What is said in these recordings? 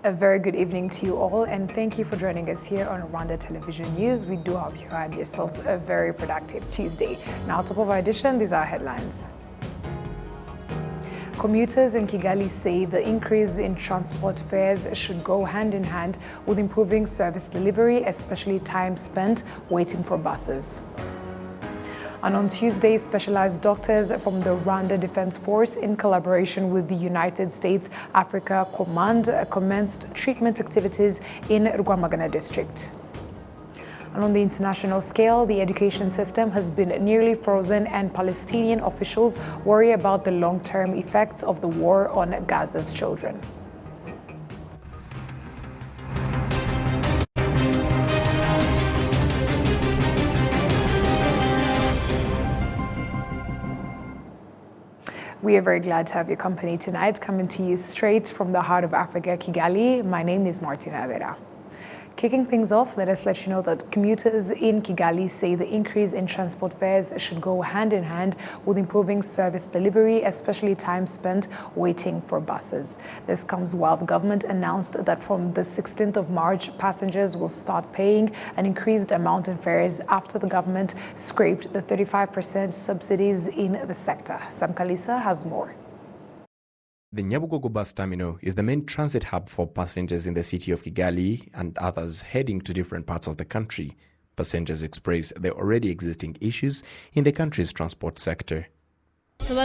A very good evening to you all, and thank you for joining us here on Rwanda Television News. We do hope you had yourselves a very productive Tuesday. Now, top of our edition, these are headlines. Commuters in Kigali say the increase in transport fares should go hand in hand with improving service delivery, especially time spent waiting for buses. And on Tuesday, specialized doctors from the Rwanda Defense Force, in collaboration with the United States Africa Command, commenced treatment activities in Rwamagana district. And on the international scale, the education system has been nearly frozen, and Palestinian officials worry about the long-term effects of the war on Gaza's children. We are very glad to have your company tonight, coming to you straight from the heart of Africa, Kigali. My name is Martina Avera. Kicking things off, let us let you know that commuters in Kigali say the increase in transport fares should go hand in hand with improving service delivery, especially time spent waiting for buses. This comes while the government announced that from the 16th of March, passengers will start paying an increased amount in fares after the government scraped the 35% subsidies in the sector. Sam Kalisa has more. The Nyabugogo bus terminal is the main transit hub for passengers in the city of Kigali and others heading to different parts of the country. Passengers express the already existing issues in the country's transport sector. We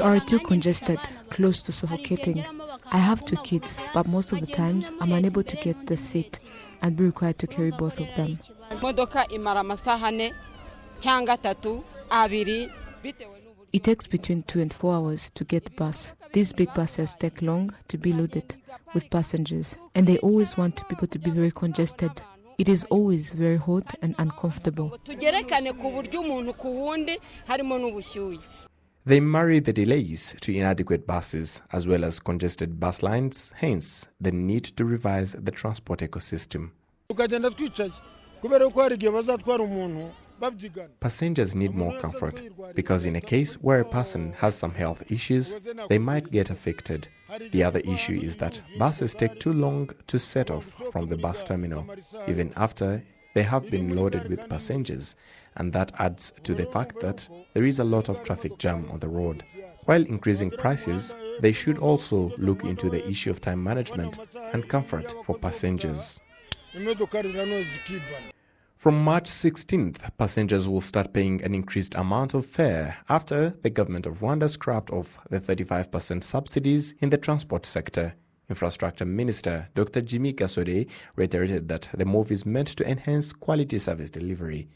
are too congested, close to suffocating. I have 2 kids, but most of the times I'm unable to get the seat and be required to carry both of them. It takes between 2 and 4 hours to get the bus. These big buses take long to be loaded with passengers, and they always want people to be very congested. It is always very hot and uncomfortable. They marry the delays to inadequate buses as well as congested bus lines, hence the need to revise the transport ecosystem. Passengers need more comfort because in a case where a person has some health issues, they might get affected. The other issue is that buses take too long to set off from the bus terminal, even after they have been loaded with passengers, and that adds to the fact that there is a lot of traffic jam on the road. While increasing prices, they should also look into the issue of time management and comfort for passengers. From March 16th, passengers will start paying an increased amount of fare after the government of Rwanda scrapped off the 35% subsidies in the transport sector. Infrastructure Minister Dr. Jimmy Gasore reiterated that the move is meant to enhance quality service delivery.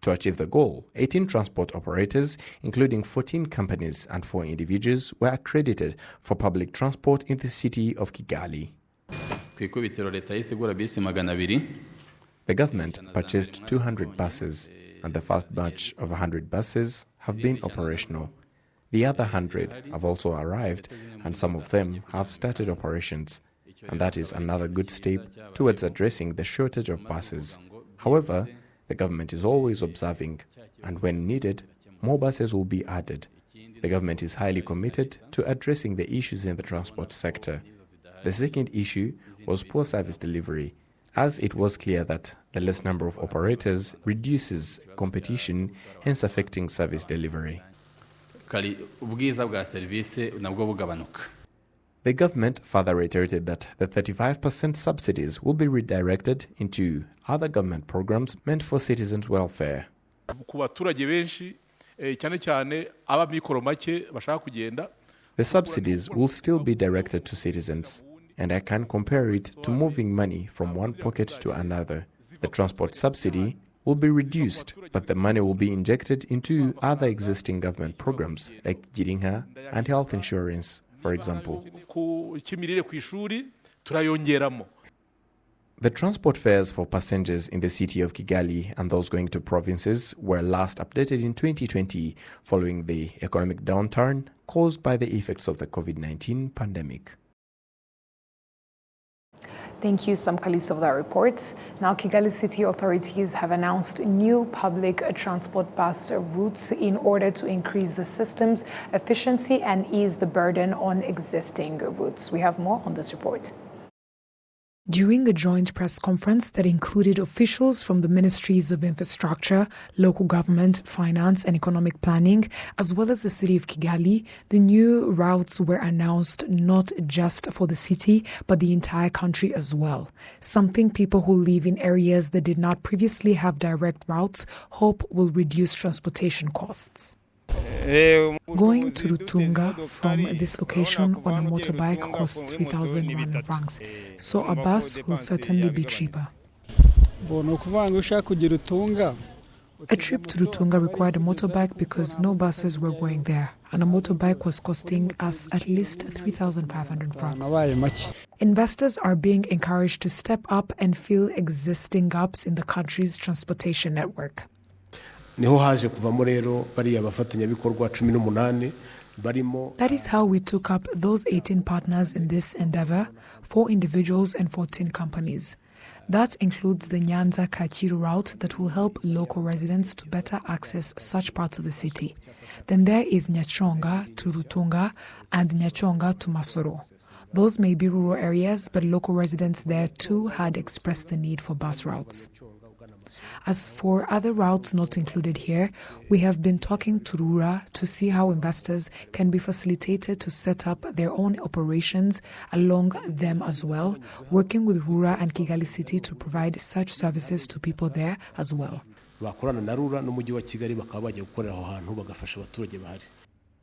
To achieve the goal, 18 transport operators, including 14 companies and 4 individuals, were accredited for public transport in the city of Kigali. The government purchased 200 buses, and the first batch of 100 buses have been operational. The other 100 have also arrived, and some of them have started operations, and that is another good step towards addressing the shortage of buses. However, the government is always observing, and when needed, more buses will be added. The government is highly committed to addressing the issues in the transport sector. The second issue was poor service delivery, as it was clear that the less number of operators reduces competition, hence affecting service delivery. The government further reiterated that the 35% subsidies will be redirected into other government programs meant for citizens' welfare. The subsidies will still be directed to citizens, and I can compare it to moving money from one pocket to another. The transport subsidy will be reduced, but the money will be injected into other existing government programs like Girinka and health insurance, for example. The transport fares for passengers in the city of Kigali and those going to provinces were last updated in 2020 following the economic downturn caused by the effects of the COVID-19 pandemic. Thank you, Sam Kalisa, for that report. Now, Kigali City authorities have announced new public transport bus routes in order to increase the system's efficiency and ease the burden on existing routes. We have more on this report. During a joint press conference that included officials from the Ministries of Infrastructure, Local Government, Finance and Economic Planning, as well as the city of Kigali, the new routes were announced not just for the city, but the entire country as well. Something people who live in areas that did not previously have direct routes hope will reduce transportation costs. Going to Rutunga from this location on a motorbike costs 3,000 Rwanda francs, so a bus will certainly be cheaper. A trip to Rutunga required a motorbike because no buses were going there, and a motorbike was costing us at least 3,500 francs. Investors are being encouraged to step up and fill existing gaps in the country's transportation network. That is how we took up those 18 partners in this endeavor, 4 individuals and 14 companies. That includes the Nyanza-Kachiru route that will help local residents to better access such parts of the city. Then there is Nyachonga to Rutunga and Nyachonga to Masoro. Those may be rural areas, but local residents there too had expressed the need for bus routes. As for other routes not included here, we have been talking to Rura to see how investors can be facilitated to set up their own operations along them as well, working with Rura and Kigali City to provide such services to people there as well.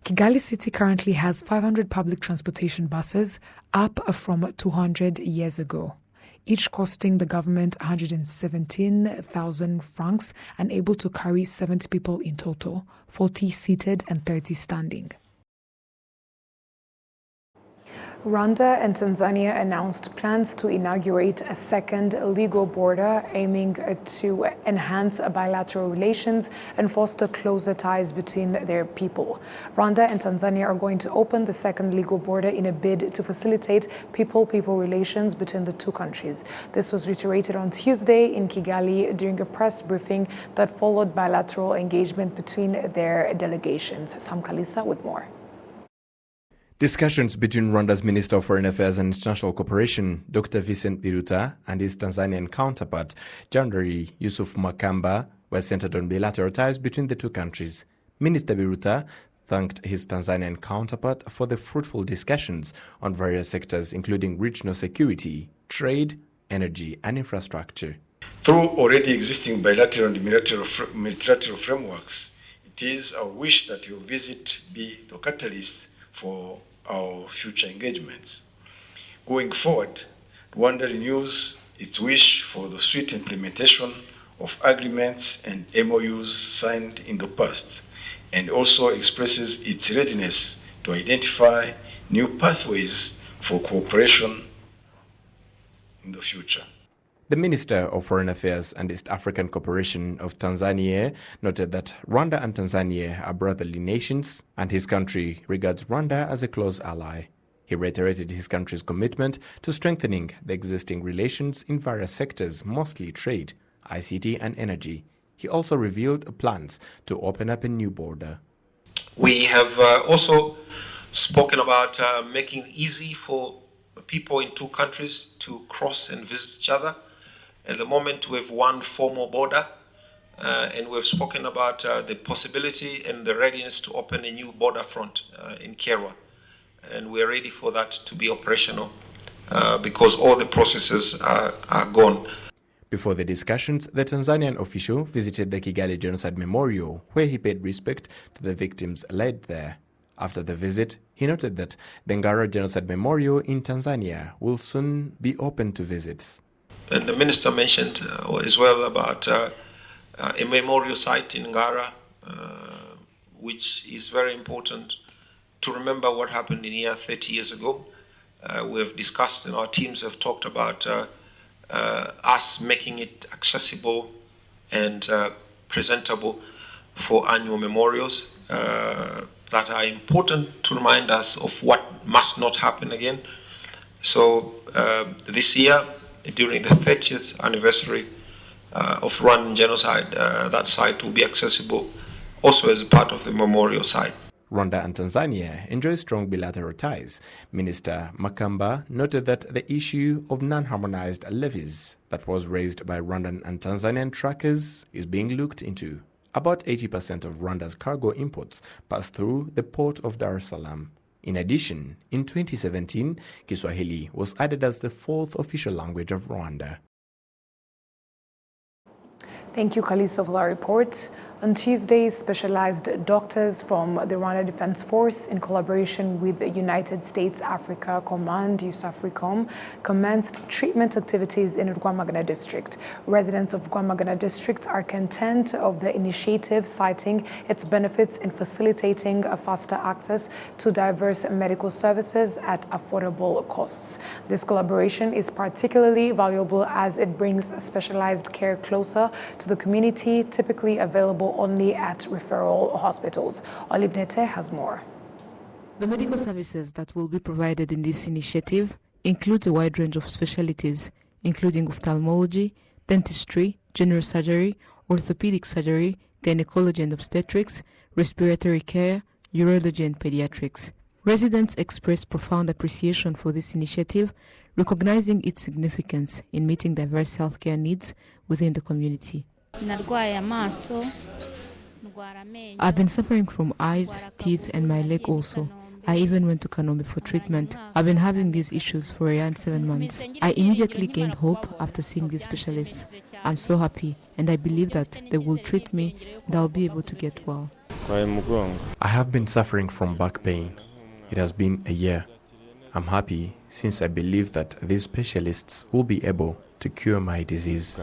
Kigali City currently has 500 public transportation buses, up from 200 years ago, each costing the government 117,000 francs and able to carry 70 people in total, 40 seated and 30 standing. Rwanda and Tanzania announced plans to inaugurate a second legal border aiming to enhance bilateral relations and foster closer ties between their people. Rwanda and Tanzania are going to open the second legal border in a bid to facilitate people-people relations between the two countries. This was reiterated on Tuesday in Kigali during a press briefing that followed bilateral engagement between their delegations. Sam Kalisa with more. Discussions between Rwanda's Minister of Foreign Affairs and International Cooperation, Dr. Vincent Biruta, and his Tanzanian counterpart, Jenerali Yusuf Makamba, were centered on bilateral ties between the two countries. Minister Biruta thanked his Tanzanian counterpart for the fruitful discussions on various sectors, including regional security, trade, energy, and infrastructure. Through already existing bilateral and multilateral frameworks, it is our wish that your visit be the catalyst for our future engagements. Going forward, Rwanda renews its wish for the swift implementation of agreements and MOUs signed in the past, and also expresses its readiness to identify new pathways for cooperation in the future. The Minister of Foreign Affairs and East African Cooperation of Tanzania noted that Rwanda and Tanzania are brotherly nations, and his country regards Rwanda as a close ally. He reiterated his country's commitment to strengthening the existing relations in various sectors, mostly trade, ICT and energy. He also revealed plans to open up a new border. We have also spoken about making it easy for people in two countries to cross and visit each other. At the moment, we have one formal border, and we've spoken about the possibility and the readiness to open a new border front in Kerwa. And we're ready for that to be operational because all the processes are gone. Before the discussions, the Tanzanian official visited the Kigali Genocide Memorial, where he paid respect to the victims laid there. After the visit, he noted that the Ngara Genocide Memorial in Tanzania will soon be open to visits. And the minister mentioned as well about a memorial site in Ngara, which is very important to remember what happened in here 30 years ago. We have discussed and our teams have talked about us making it accessible and presentable for annual memorials that are important to remind us of what must not happen again. So this year, during the 30th anniversary of Rwandan genocide, that site will be accessible also as a part of the memorial site. Rwanda and Tanzania enjoy strong bilateral ties. Minister Makamba noted that the issue of non-harmonized levies that was raised by Rwandan and Tanzanian truckers is being looked into. About 80% of Rwanda's cargo imports pass through the port of Dar es Salaam. In addition, in 2017, Kiswahili was added as the fourth official language of Rwanda. Thank you, Kaliso, for our report. On Tuesday, specialized doctors from the Rwanda Defense Force, in collaboration with the United States Africa Command, USAFRICOM, commenced treatment activities in Rwamagana district. Residents of Rwamagana district are content of the initiative, citing its benefits in facilitating a faster access to diverse medical services at affordable costs. This collaboration is particularly valuable as it brings specialized care closer to the community, typically available only at referral hospitals. Olive Nete has more. The medical services that will be provided in this initiative includes a wide range of specialties, including ophthalmology, dentistry, general surgery, orthopedic surgery, gynecology and obstetrics, respiratory care, urology and pediatrics. Residents expressed profound appreciation for this initiative, recognizing its significance in meeting diverse healthcare needs within the community. I've been suffering from eyes, teeth, and my leg also. I even went to Kanombe for treatment. I've been having these issues for around 7 months. I immediately gained hope after seeing these specialists. I'm so happy, and I believe that they will treat me and I'll be able to get well. I have been suffering from back pain. It has been a year. I'm happy since I believe that these specialists will be able to cure my disease.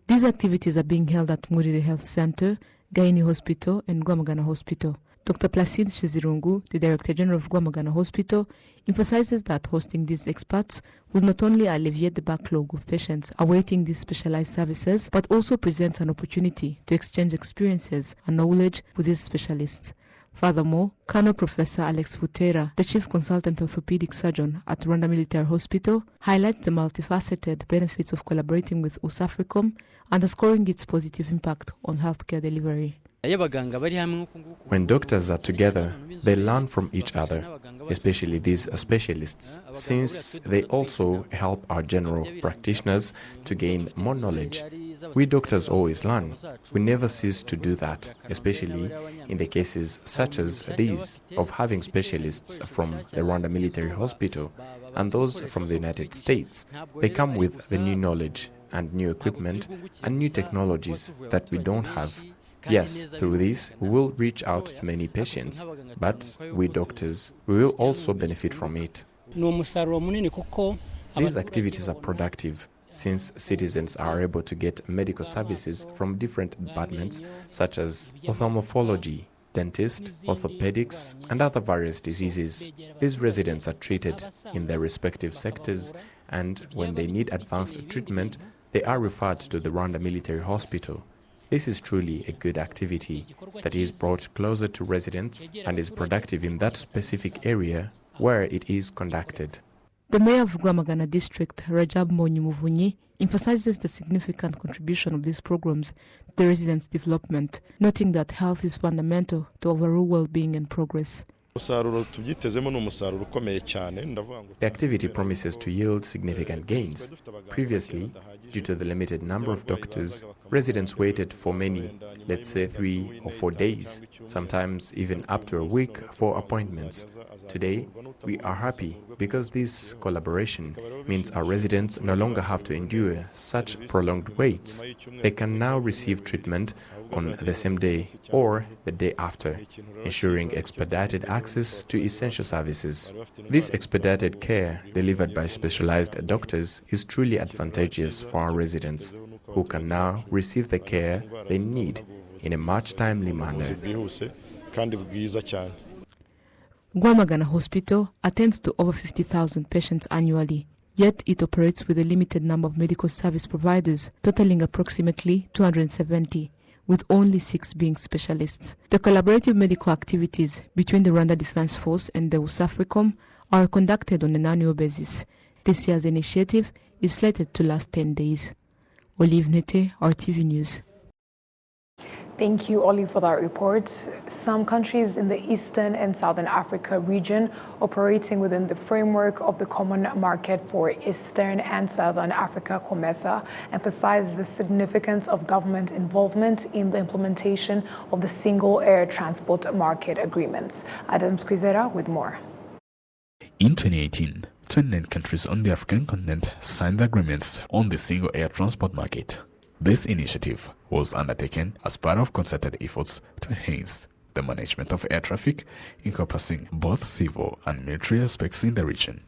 These activities are being held at Murire Health Center, Gaini Hospital, and Rwamagana Hospital. Dr. Placide Shizirungu, the Director General of Rwamagana Hospital, emphasizes that hosting these experts will not only alleviate the backlog of patients awaiting these specialized services, but also presents an opportunity to exchange experiences and knowledge with these specialists. Furthermore, Colonel Professor Alex Butera, the Chief Consultant Orthopedic Surgeon at Rwanda Military Hospital, highlights the multifaceted benefits of collaborating with USAFRICOM, underscoring its positive impact on healthcare delivery. When doctors are together, they learn from each other, especially these specialists, since they also help our general practitioners to gain more knowledge. We doctors always learn. We never cease to do that, especially in the cases such as these of having specialists from the Rwanda Military Hospital and those from the United States. They come with the new knowledge and new equipment and new technologies that we don't have. Yes, through this, we will reach out to many patients, but we doctors, we will also benefit from it. These activities are productive, since citizens are able to get medical services from different departments such as ophthalmology, dentist, orthopedics, and other various diseases. These residents are treated in their respective sectors, and when they need advanced treatment, they are referred to the Rwanda Military Hospital. This is truly a good activity that is brought closer to residents and is productive in that specific area where it is conducted. The Mayor of Rwamagana District, Rajab Monyumuvunyi, emphasizes the significant contribution of these programs to the residents' development, noting that health is fundamental to overall well-being and progress. The activity promises to yield significant gains. Previously, due to the limited number of doctors, residents waited for many, let's say 3 or 4 days, sometimes even up to a week for appointments. Today, we are happy because this collaboration means our residents no longer have to endure such prolonged waits. They can now receive treatment on the same day or the day after, ensuring expedited access to essential services. This expedited care delivered by specialized doctors is truly advantageous for our residents, who can now receive the care they need in a much timely manner. Rwamagana Hospital attends to over 50,000 patients annually, yet it operates with a limited number of medical service providers, totaling approximately 270. With only 6 being specialists. The collaborative medical activities between the Rwanda Defense Force and the USAFRICOM are conducted on an annual basis. This year's initiative is slated to last 10 days. Olive Nete, RTV News. Thank you, Olive, for that report. Some countries in the Eastern and Southern Africa region operating within the framework of the Common Market for Eastern and Southern Africa, COMESA, emphasize the significance of government involvement in the implementation of the Single Air Transport Market Agreements. Adam Squizera with more. In 2018, 29 countries on the African continent signed agreements on the Single Air Transport Market. This initiative was undertaken as part of concerted efforts to enhance the management of air traffic, encompassing both civil and military aspects in the region.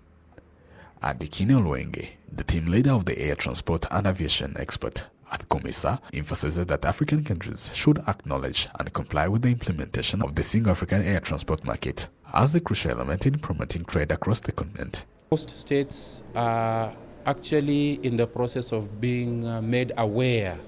Adikine Oluwenge, the team leader of the air transport and aviation expert at COMESA, emphasizes that African countries should acknowledge and comply with the implementation of the Single African Air Transport Market as a crucial element in promoting trade across the continent. Most states are actually in the process of being made aware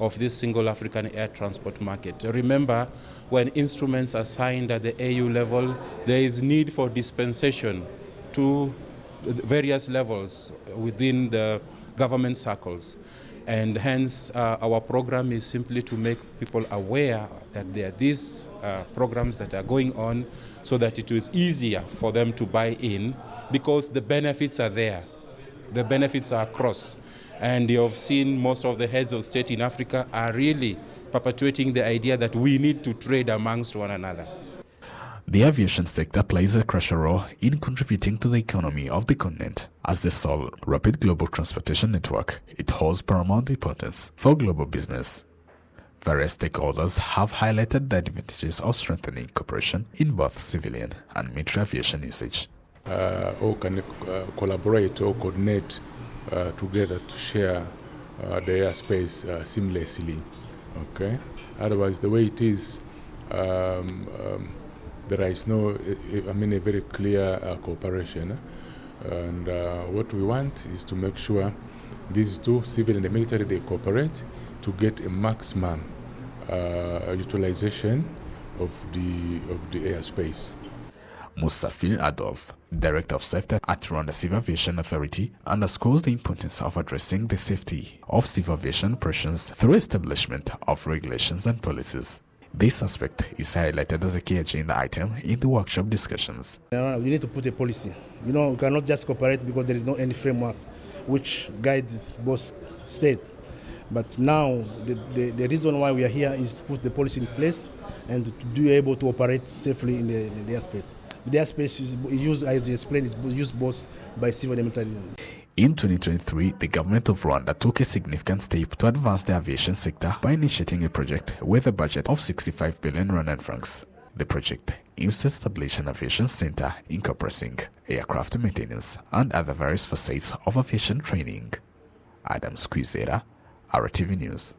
of this Single African Air Transport Market. Remember, when instruments are signed at the AU level, there is need for dispensation to various levels within the government circles. And hence, our program is simply to make people aware that there are these programs that are going on so that it is easier for them to buy in, because the benefits are there. The benefits are across. And you've seen most of the heads of state in Africa are really perpetuating the idea that we need to trade amongst one another. The aviation sector plays a crucial role in contributing to the economy of the continent. As the sole rapid global transportation network, it holds paramount importance for global business. Various stakeholders have highlighted the advantages of strengthening cooperation in both civilian and military aviation usage. Or can collaborate or coordinate together to share the airspace seamlessly. Okay. Otherwise, the way it is, there is no, a very clear cooperation. And what we want is to make sure these two, civil and the military, they cooperate to get a maximum utilization of the airspace. Mustafil Adolf, Director of Safety at Rwanda Civil Aviation Authority, underscores the importance of addressing the safety of civil aviation operations through establishment of regulations and policies. This aspect is highlighted as a key agenda item in the workshop discussions. We need to put a policy. We cannot just cooperate because there is no any framework which guides both states. But now the reason why we are here is to put the policy in place and to be able to operate safely in the airspace. The airspace is used, as I explained, is used both by civil and military. In 2023, the government of Rwanda took a significant step to advance the aviation sector by initiating a project with a budget of 65 billion Rwandan francs. The project aims to establish an aviation center encompassing aircraft maintenance and other various facets of aviation training. Adam Squizera, RTV News.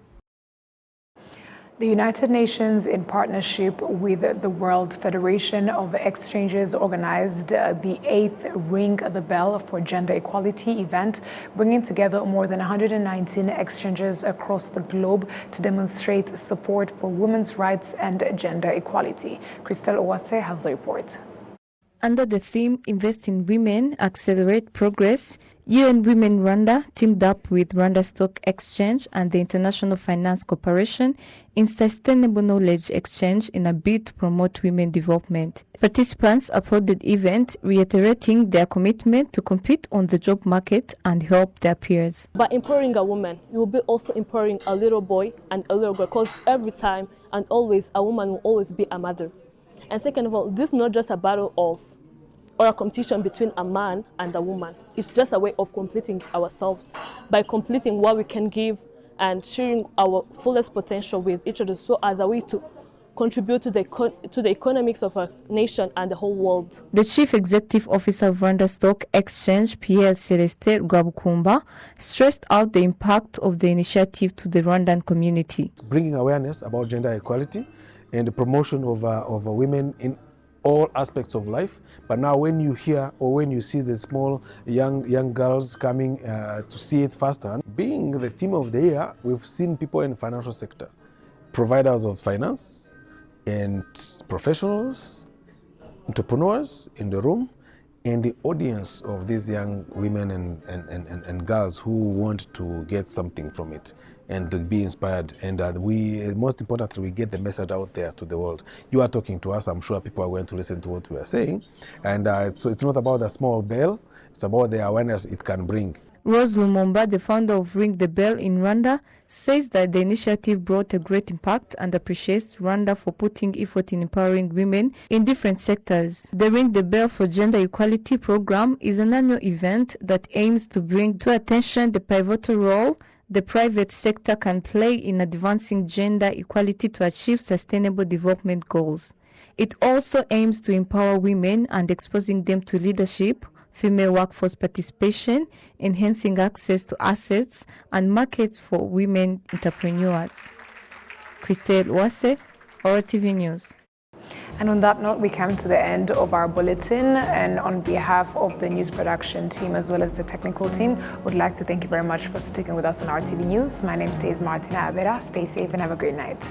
The United Nations, in partnership with the World Federation of Exchanges, organized the 8th Ring the Bell for Gender Equality event, bringing together more than 119 exchanges across the globe to demonstrate support for women's rights and gender equality. Crystal Owase has the report. Under the theme Invest in Women, Accelerate Progress, UN Women Rwanda teamed up with Rwanda Stock Exchange and the International Finance Corporation in Sustainable Knowledge Exchange in a bid to promote women development. Participants applauded the event, reiterating their commitment to compete on the job market and help their peers. By empowering a woman, you will be also empowering a little boy and a little girl, because every time and always a woman will always be a mother. And second of all, this is not just a battle or a competition between a man and a woman. It's just a way of completing ourselves by completing what we can give and sharing our fullest potential with each other, so as a way to contribute to the economics of our nation and the whole world. The Chief Executive Officer of Rwanda Stock Exchange, Pierre Celestin Rwabukumba, stressed out the impact of the initiative to the Rwandan community. Bringing awareness about gender equality and the promotion of women in all aspects of life. But now when you hear or when you see the small young girls coming to see it firsthand, being the theme of the year, we've seen people in the financial sector, providers of finance and professionals, entrepreneurs in the room, and the audience of these young women and girls who want to get something from it and to be inspired. And most importantly, we get the message out there to the world. You are talking to us, I'm sure people are going to listen to what we are saying. And so it's not about a small bell, it's about the awareness it can bring. Rose Lumumba, the founder of Ring the Bell in Rwanda, says that the initiative brought a great impact and appreciates Rwanda for putting effort in empowering women in different sectors. The Ring the Bell for Gender Equality program is an annual event that aims to bring to attention the pivotal role the private sector can play in advancing gender equality to achieve sustainable development goals. It also aims to empower women and exposing them to leadership, female workforce participation, enhancing access to assets and markets for women entrepreneurs. Christelle Uwase, RwandaTV News. And on that note, we come to the end of our bulletin. And on behalf of the news production team as well as the technical team, would like to thank you very much for sticking with us on RTV News. My name is Martina Abera. Stay safe and have a great night.